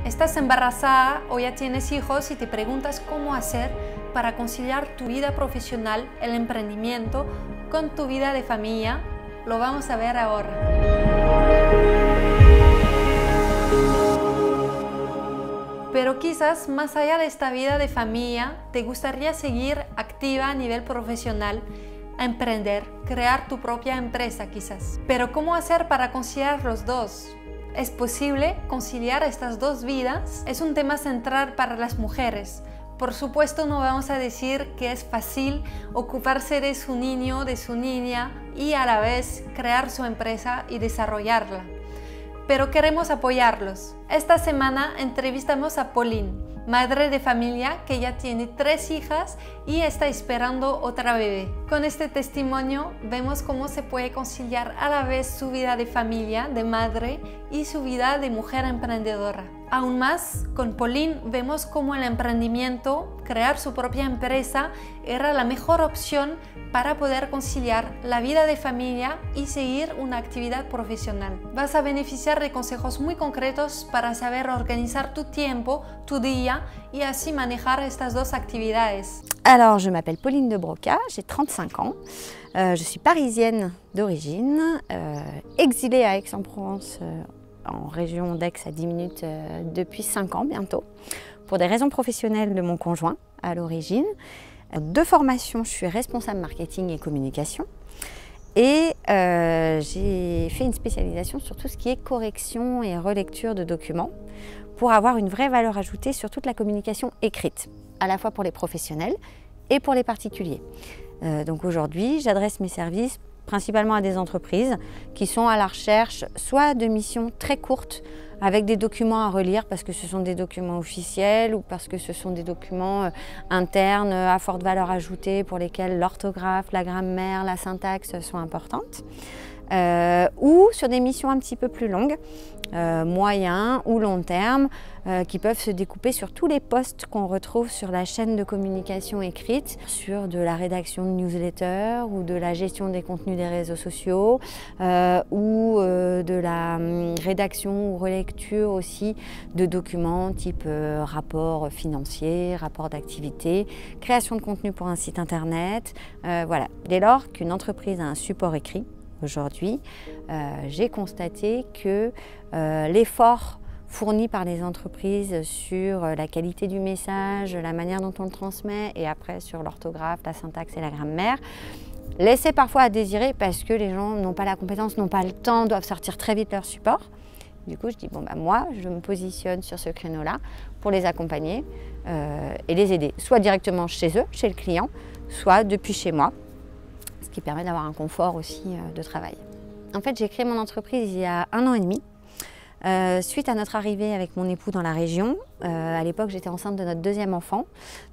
Estás embarazada o ya tienes hijos y te preguntas cómo hacer para conciliar tu vida profesional, el emprendimiento, con tu vida de familia. Lo vamos a ver ahora. Pero quizás más allá de esta vida de familia, te gustaría seguir activa a nivel profesional, a emprender, crear tu propia empresa quizás. Pero ¿cómo hacer para conciliar los dos? ¿Es posible conciliar estas dos vidas? Es un tema central para las mujeres. Por supuesto, no vamos a decir que es fácil ocuparse de su niño, de su niña y a la vez crear su empresa y desarrollarla. Pero queremos apoyarlos. Esta semana entrevistamos a Pauline, madre de familia que ya tiene 3 hijas y está esperando otra bebé. Con este testimonio vemos cómo se puede conciliar a la vez su vida de familia, de madre, y su vida de mujer emprendedora. Aún más, con Pauline vemos cómo el emprendimiento, crear su propia empresa, era la mejor opción para poder conciliar la vida de familia y seguir una actividad profesional. Vas a beneficiar de consejos muy concretos para saber organizar tu tiempo, tu día y así manejar estas dos actividades. Alors, je m'appelle Pauline de Broca, j'ai 35 ans. Je suis parisienne d'origine, exilée à Aix-en-Provence, en région d'Aix à 10 minutes depuis 5 ans bientôt, pour des raisons professionnelles de mon conjoint à l'origine. De formation, je suis responsable marketing et communication et j'ai fait une spécialisation sur tout ce qui est correction et relecture de documents pour avoir une vraie valeur ajoutée sur toute la communication écrite, à la fois pour les professionnels et pour les particuliers. Donc aujourd'hui, j'adresse mes services principalement à des entreprises qui sont à la recherche soit de missions très courtes avec des documents à relire parce que ce sont des documents officiels ou parce que ce sont des documents internes à forte valeur ajoutée pour lesquels l'orthographe, la grammaire, la syntaxe sont importantes. Ou sur des missions un petit peu plus longues, moyen ou long terme, qui peuvent se découper sur tous les postes qu'on retrouve sur la chaîne de communication écrite, sur de la rédaction de newsletters ou de la gestion des contenus des réseaux sociaux ou de la rédaction ou relecture aussi de documents type rapport financier, rapport d'activité, création de contenu pour un site internet. Voilà. Dès lors qu'une entreprise a un support écrit, aujourd'hui, j'ai constaté que l'effort fourni par les entreprises sur la qualité du message, la manière dont on le transmet et après sur l'orthographe, la syntaxe et la grammaire laissait parfois à désirer parce que les gens n'ont pas la compétence, n'ont pas le temps, doivent sortir très vite leur support. Du coup, je dis, bon, bah, moi, je me positionne sur ce créneau-là pour les accompagner et les aider, soit directement chez eux, chez le client, soit depuis chez moi, ce qui permet d'avoir un confort aussi de travail. En fait, j'ai créé mon entreprise il y a 1 an et demi, suite à notre arrivée avec mon époux dans la région. À l'époque, j'étais enceinte de notre 2e enfant,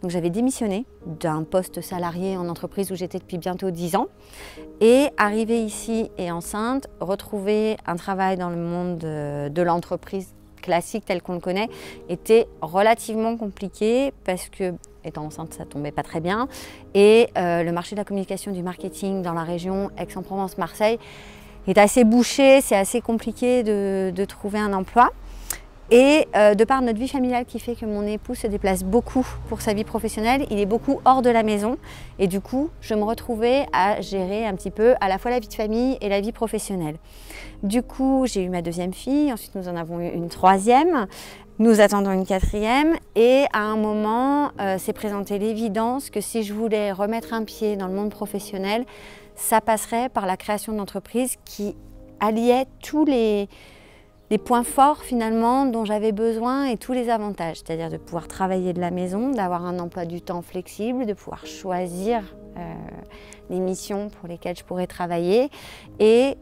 donc j'avais démissionné d'un poste salarié en entreprise où j'étais depuis bientôt 10 ans. Et arrivée ici et enceinte, retrouver un travail dans le monde de l'entreprise classique tel qu'on le connaît était relativement compliqué parce que, étant enceinte, ça tombait pas très bien. Et le marché de la communication, du marketing dans la région Aix-en-Provence, Marseille est assez bouché, c'est assez compliqué de trouver un emploi. Et de par notre vie familiale qui fait que mon époux se déplace beaucoup pour sa vie professionnelle, il est beaucoup hors de la maison. Et du coup, je me retrouvais à gérer un petit peu à la fois la vie de famille et la vie professionnelle. Du coup, j'ai eu ma 2e fille, ensuite nous en avons eu une 3e. Nous attendons une 4e et à un moment, s'est présentée l'évidence que si je voulais remettre un pied dans le monde professionnel, ça passerait par la création d'entreprises qui alliait tous les points forts finalement dont j'avais besoin et tous les avantages, c'est-à-dire de pouvoir travailler de la maison, d'avoir un emploi du temps flexible, de pouvoir choisir les missions pour lesquelles je pourrais travailler et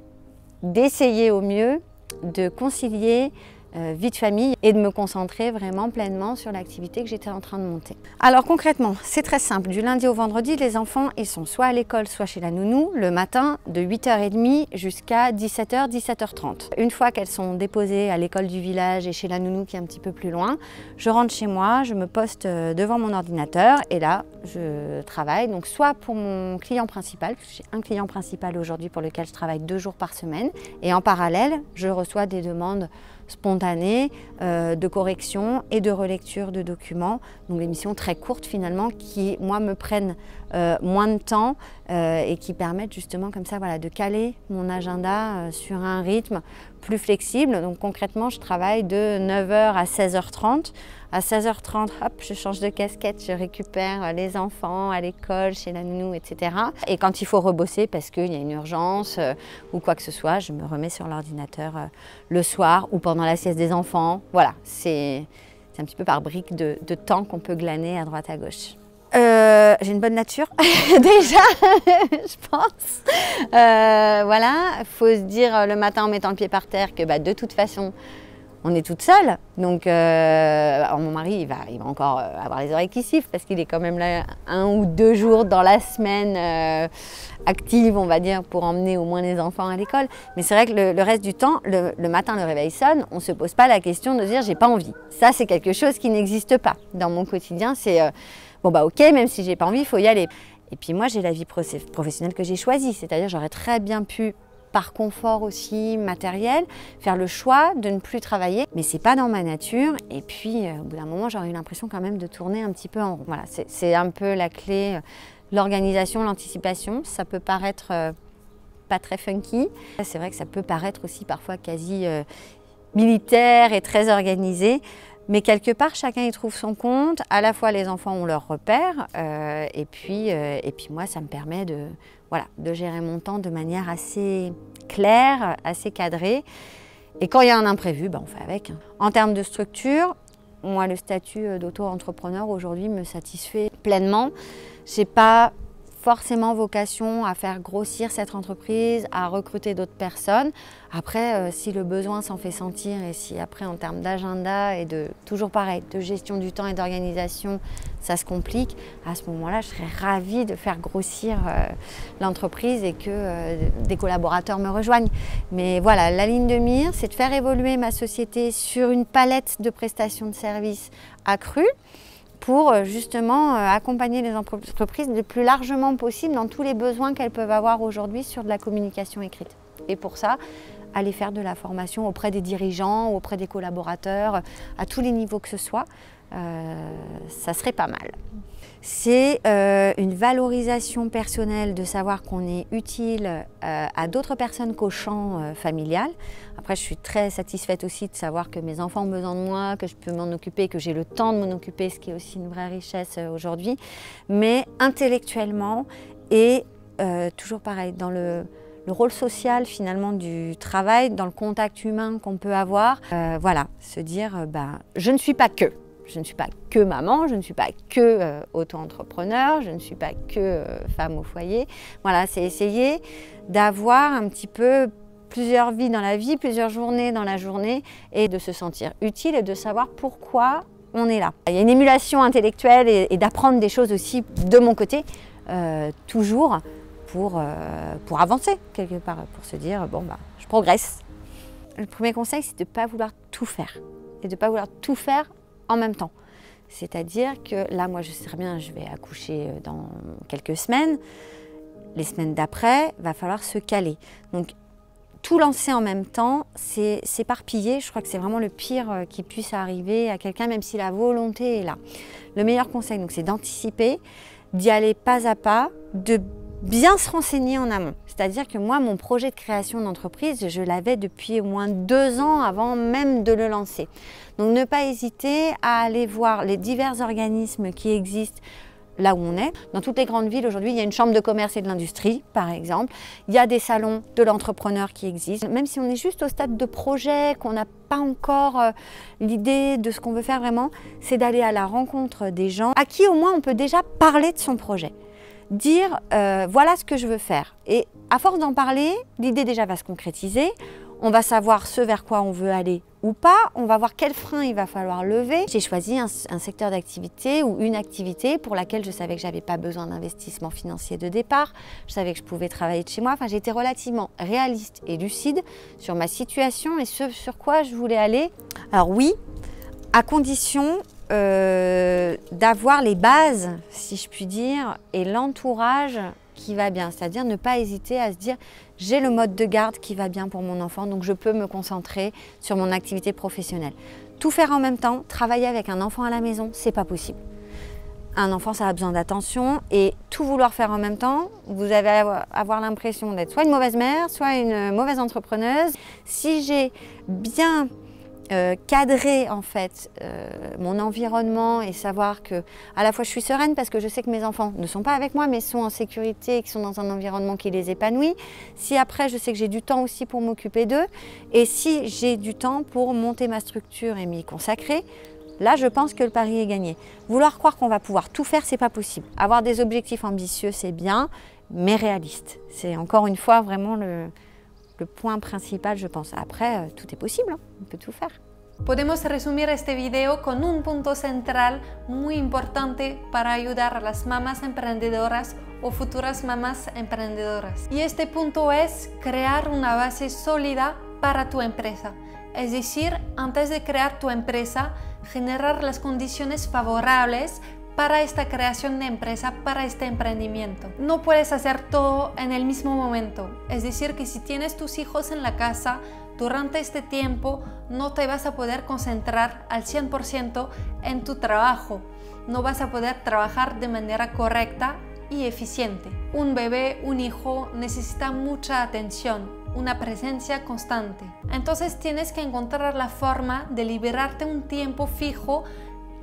d'essayer au mieux de concilier vie de famille et de me concentrer vraiment pleinement sur l'activité que j'étais en train de monter. Alors concrètement, c'est très simple. Du lundi au vendredi, les enfants, ils sont soit à l'école, soit chez la nounou, le matin de 8h30 jusqu'à 17h, 17h30. Une fois qu'elles sont déposées à l'école du village et chez la nounou qui est un petit peu plus loin, je rentre chez moi, je me poste devant mon ordinateur et là, je travaille. Donc soit pour mon client principal, parce que j'ai un client principal aujourd'hui pour lequel je travaille 2 jours par semaine et en parallèle, je reçois des demandes spontanée de correction et de relecture de documents. Donc des missions très courtes finalement qui, moi, me prennent moins de temps et qui permettent justement comme ça voilà, de caler mon agenda sur un rythme plus flexible. Donc concrètement, je travaille de 9 h à 16 h 30. À 16 h 30, hop, je change de casquette, je récupère les enfants à l'école, chez la nounou, etc. Et quand il faut rebosser parce qu'il y a une urgence ou quoi que ce soit, je me remets sur l'ordinateur le soir ou pendant la sieste des enfants. Voilà, c'est un petit peu par briques de temps qu'on peut glaner à droite à gauche. J'ai une bonne nature, déjà, je pense. Voilà, il faut se dire le matin en mettant le pied par terre que de toute façon, on est toute seule. Donc, alors mon mari, il va encore avoir les oreilles qui sifflent parce qu'il est quand même là 1 ou 2 jours dans la semaine active, on va dire, pour emmener au moins les enfants à l'école. Mais c'est vrai que le reste du temps, le matin, le réveil sonne, on ne se pose pas la question de se dire « j'ai pas envie ». Ça, c'est quelque chose qui n'existe pas dans mon quotidien. C'est bon ok, même si j'ai pas envie, il faut y aller. Et puis moi, j'ai la vie professionnelle que j'ai choisie, c'est-à-dire j'aurais très bien pu, par confort aussi matériel, faire le choix de ne plus travailler, mais c'est pas dans ma nature. Et puis au bout d'un moment, j'aurais eu l'impression quand même de tourner un petit peu en rond. Voilà, c'est un peu la clé, l'organisation, l'anticipation. Ça peut paraître pas très funky. C'est vrai que ça peut paraître aussi parfois quasi militaire et très organisé. Mais quelque part, chacun y trouve son compte. À la fois, les enfants ont leurs repères. Et puis moi, ça me permet de gérer mon temps de manière assez claire, assez cadrée. Et quand il y a un imprévu, on fait avec. En termes de structure, moi, le statut d'auto-entrepreneur aujourd'hui me satisfait pleinement. Je n'ai pas forcément vocation à faire grossir cette entreprise, à recruter d'autres personnes. Après, si le besoin s'en fait sentir et si après en termes d'agenda et toujours pareil, de gestion du temps et d'organisation, ça se complique, à ce moment-là, je serais ravie de faire grossir l'entreprise et que des collaborateurs me rejoignent. Mais voilà, la ligne de mire, c'est de faire évoluer ma société sur une palette de prestations de services accrues, pour justement accompagner les entreprises le plus largement possible dans tous les besoins qu'elles peuvent avoir aujourd'hui sur de la communication écrite. Et pour ça, aller faire de la formation auprès des dirigeants, auprès des collaborateurs, à tous les niveaux que ce soit, ça serait pas mal. C'est une valorisation personnelle de savoir qu'on est utile à d'autres personnes qu'au champ familial. Après, je suis très satisfaite aussi de savoir que mes enfants ont besoin de moi, que je peux m'en occuper, que j'ai le temps de m'en occuper, ce qui est aussi une vraie richesse aujourd'hui. Mais intellectuellement et toujours pareil, dans le rôle social finalement du travail, dans le contact humain qu'on peut avoir, voilà, se dire je ne suis pas que. Je ne suis pas que maman, je ne suis pas que auto-entrepreneur, je ne suis pas que femme au foyer. Voilà, c'est essayer d'avoir un petit peu plusieurs vies dans la vie, plusieurs journées dans la journée et de se sentir utile et de savoir pourquoi on est là. Il y a une émulation intellectuelle et d'apprendre des choses aussi de mon côté, toujours pour avancer quelque part, pour se dire je progresse. Le premier conseil, c'est de ne pas vouloir tout faire et de ne pas vouloir tout faire en même temps. C'est-à-dire que là, moi, je sais très bien, je vais accoucher dans quelques semaines. Les semaines d'après, il va falloir se caler. Donc, tout lancer en même temps, c'est s'éparpiller. Je crois que c'est vraiment le pire qui puisse arriver à quelqu'un, même si la volonté est là. Le meilleur conseil, c'est d'anticiper, d'y aller pas à pas, de bien se renseigner en amont. C'est-à-dire que moi, mon projet de création d'entreprise, je l'avais depuis au moins 2 ans avant même de le lancer. Donc ne pas hésiter à aller voir les divers organismes qui existent là où on est. Dans toutes les grandes villes aujourd'hui, il y a une chambre de commerce et de l'industrie, par exemple. Il y a des salons de l'entrepreneur qui existent. Même si on est juste au stade de projet, qu'on n'a pas encore l'idée de ce qu'on veut faire vraiment, c'est d'aller à la rencontre des gens à qui au moins on peut déjà parler de son projet. Dire voilà ce que je veux faire. Et à force d'en parler, l'idée déjà va se concrétiser. On va savoir ce vers quoi on veut aller ou pas. On va voir quel frein il va falloir lever. J'ai choisi un secteur d'activité ou une activité pour laquelle je savais que je n'avais pas besoin d'investissement financier de départ. Je savais que je pouvais travailler de chez moi. Enfin, j'étais relativement réaliste et lucide sur ma situation et ce sur quoi je voulais aller. Alors oui, à condition d'avoir les bases, si je puis dire, et l'entourage qui va bien, c'est-à-dire ne pas hésiter à se dire j'ai le mode de garde qui va bien pour mon enfant, donc je peux me concentrer sur mon activité professionnelle. Tout faire en même temps, travailler avec un enfant à la maison, c'est pas possible. Un enfant, ça a besoin d'attention et tout vouloir faire en même temps, vous allez avoir l'impression d'être soit une mauvaise mère, soit une mauvaise entrepreneuse. Si j'ai bien cadrer en fait mon environnement et savoir que à la fois je suis sereine parce que je sais que mes enfants ne sont pas avec moi mais sont en sécurité et qui sont dans un environnement qui les épanouit. Si après je sais que j'ai du temps aussi pour m'occuper d'eux et si j'ai du temps pour monter ma structure et m'y consacrer, là je pense que le pari est gagné. Vouloir croire qu'on va pouvoir tout faire, c'est pas possible. Avoir des objectifs ambitieux, c'est bien, mais réaliste. C'est encore une fois vraiment le point principal, je pense. Après, tout est possible, hein. On peut tout faire. Podemos resumir este video con un punto central muy importante para ayudar a las mamás emprendedoras o futuras mamás emprendedoras. Y este punto es crear una base sólida para tu empresa. Es decir, antes de crear tu empresa, generar las condiciones favorables para esta creación de empresa, para este emprendimiento. No puedes hacer todo en el mismo momento. Es decir, que si tienes tus hijos en la casa, durante este tiempo no te vas a poder concentrar al 100% en tu trabajo. No vas a poder trabajar de manera correcta y eficiente. Un bebé, un hijo necesita mucha atención, una presencia constante. Entonces tienes que encontrar la forma de liberarte un tiempo fijo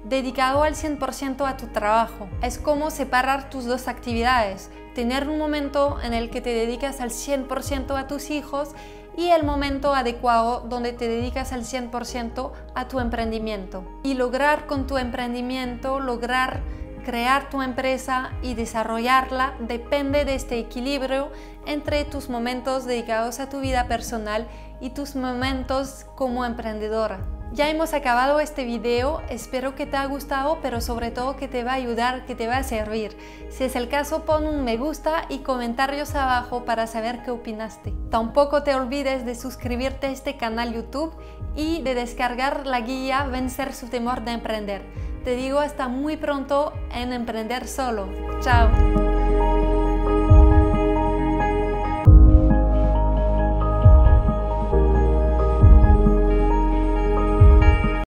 dedicado al 100% a tu trabajo. Es como separar tus dos actividades, tener un momento en el que te dedicas al 100% a tus hijos y el momento adecuado donde te dedicas al 100% a tu emprendimiento. Y lograr con tu emprendimiento, lograr crear tu empresa y desarrollarla depende de este equilibrio entre tus momentos dedicados a tu vida personal y tus momentos como emprendedora. Ya hemos acabado este video, espero que te haya gustado, pero sobre todo que te va a ayudar, que te va a servir. Si es el caso, pon un me gusta y comentarios abajo para saber qué opinaste. Tampoco te olvides de suscribirte a este canal YouTube y de descargar la guía Vencer su temor de emprender. Te digo hasta muy pronto en Emprender Solo. Chao.